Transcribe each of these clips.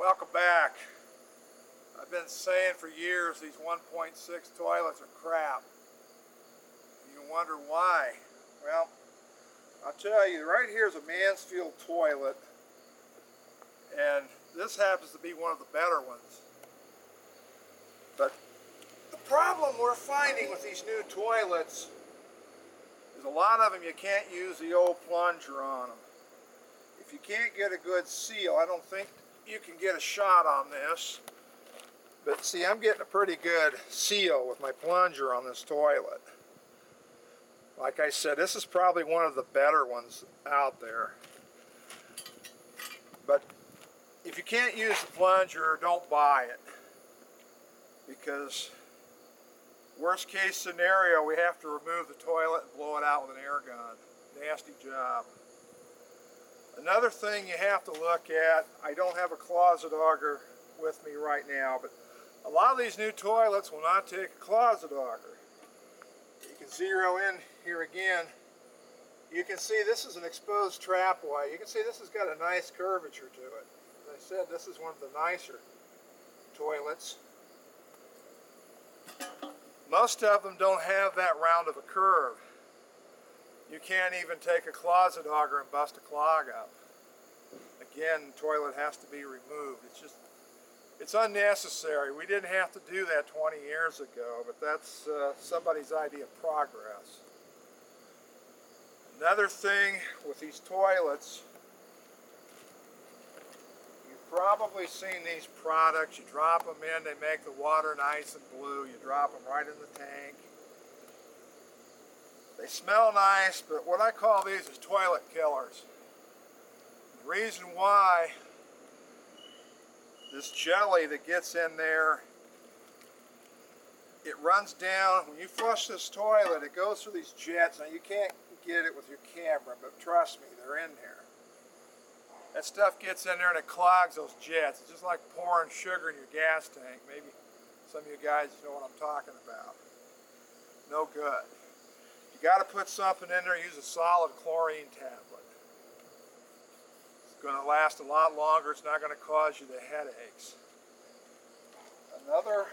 Welcome back. I've been saying for years these 1.6 toilets are crap. You wonder why. Well, I'll tell you, right here is a Mansfield toilet, and this happens to be one of the better ones. But the problem we're finding with these new toilets is a lot of them you can't use the old plunger on them. If you can't get a good seal, I don't think you can get a shot on this. But see, I'm getting a pretty good seal with my plunger on this toilet. Like I said, this is probably one of the better ones out there. But if you can't use the plunger, don't buy it. Because worst case scenario, we have to remove the toilet and blow it out with an air gun. Nasty job. Another thing you have to look at, I don't have a closet auger with me right now, but a lot of these new toilets will not take a closet auger. You can zero in here again. You can see this is an exposed trapway. You can see this has got a nice curvature to it. As I said, this is one of the nicer toilets. Most of them don't have that round of a curve. You can't even take a closet auger and bust a clog up. Again, the toilet has to be removed. It's unnecessary. We didn't have to do that 20 years ago, but that's somebody's idea of progress. Another thing with these toilets, you've probably seen these products. You drop them in, they make the water nice and blue. You drop them right in the tank. They smell nice, but what I call these is toilet killers. The reason why, this jelly that gets in there, it runs down. When you flush this toilet, it goes through these jets. Now you can't get it with your camera, but trust me, they're in there. That stuff gets in there and it clogs those jets. It's just like pouring sugar in your gas tank. Maybe some of you guys know what I'm talking about. No good. You got to put something in there, use a solid chlorine tablet. It's going to last a lot longer. It's not going to cause you the headaches. Another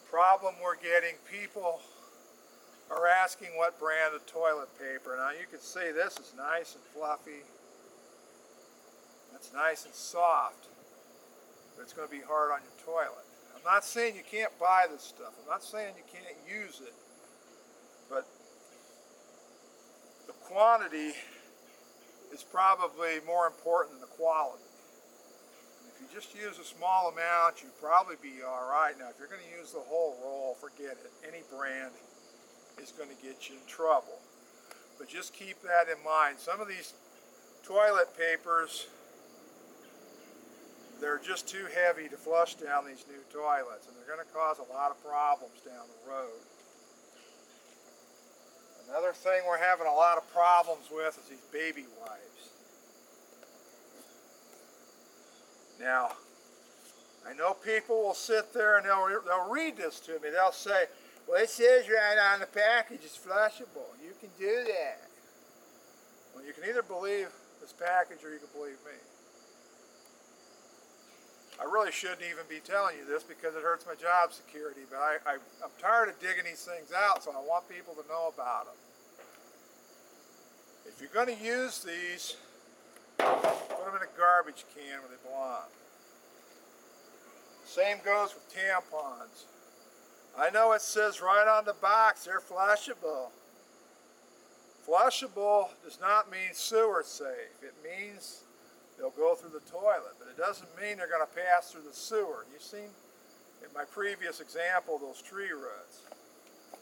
problem we're getting, people are asking what brand of toilet paper. Now you can see this is nice and fluffy. It's nice and soft, but it's going to be hard on your toilet. I'm not saying you can't buy this stuff. I'm not saying you can't use it. But the quantity is probably more important than the quality. And if you just use a small amount, you'll probably be all right. Now, if you're going to use the whole roll, forget it. Any brand is going to get you in trouble. But just keep that in mind. Some of these toilet papers, they're just too heavy to flush down these new toilets, and they're going to cause a lot of problems down the road. Another thing we're having a lot of problems with is these baby wipes. Now, I know people will sit there and they'll read this to me. They'll say, well, it says right on the package it's flushable. You can do that. Well, you can either believe this package or you can believe me. I really shouldn't even be telling you this because it hurts my job security, but I'm tired of digging these things out, so I want people to know about them. If you're going to use these, put them in a garbage can where they belong. Same goes with tampons. I know it says right on the box they're flushable. Flushable does not mean sewer safe. It means they'll go through the toilet, but it doesn't mean they're going to pass through the sewer. You've seen in my previous example those tree roots.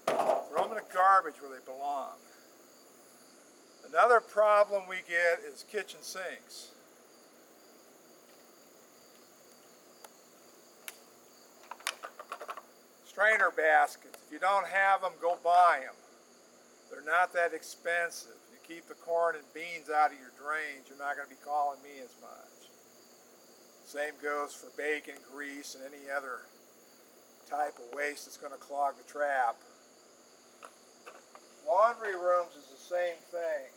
Throw them in the garbage where they belong. Another problem we get is kitchen sinks. Strainer baskets. If you don't have them, go buy them. They're not that expensive. You keep the corn and beans out of your drains, you're not going to be calling me as much. Same goes for bacon, grease, and any other type of waste that's going to clog the trap. Laundry rooms is the same thing.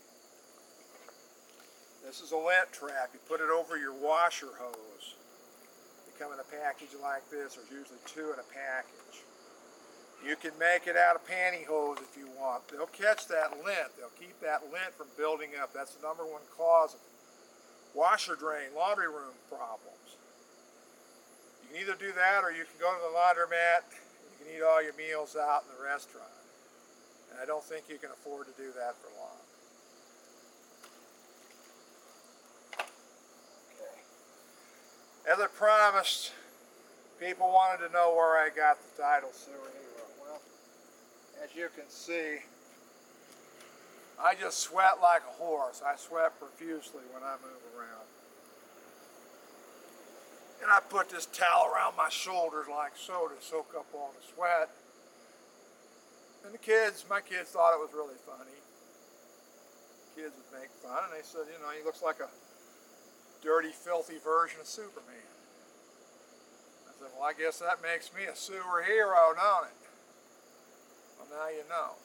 This is a lint trap. You put it over your washer hose. They come in a package like this. There's usually 2 in a package. You can make it out of pantyhose if you want. They'll catch that lint. They'll keep that lint from building up. That's the #1 cause of washer drain, laundry room problems. You can either do that or you can go to the laundromat. You can eat all your meals out in the restaurant. And I don't think you can afford to do that for long. Okay. As I promised, people wanted to know where I got the title Sewer Hero. Well, as you can see, I just sweat like a horse. I sweat profusely when I move around. And I put this towel around my shoulders like so to soak up all the sweat. And my kids thought it was really funny. Kids would make fun, and they said, you know, he looks like a dirty, filthy version of Superman. I said, well, I guess that makes me a sewer hero, don't it? Well, now you know.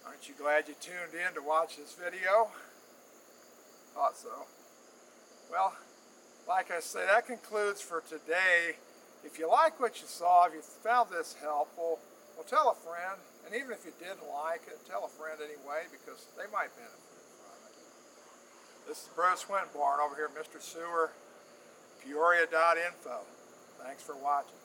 Aren't you glad you tuned in to watch this video? Thought so. Well, like I say, that concludes for today. If you like what you saw, if you found this helpful, well, tell a friend. And even if you didn't like it, tell a friend anyway, because they might benefit from it. This is Bruce Winborn over here at Mr. Sewer, Peoria.info. Thanks for watching.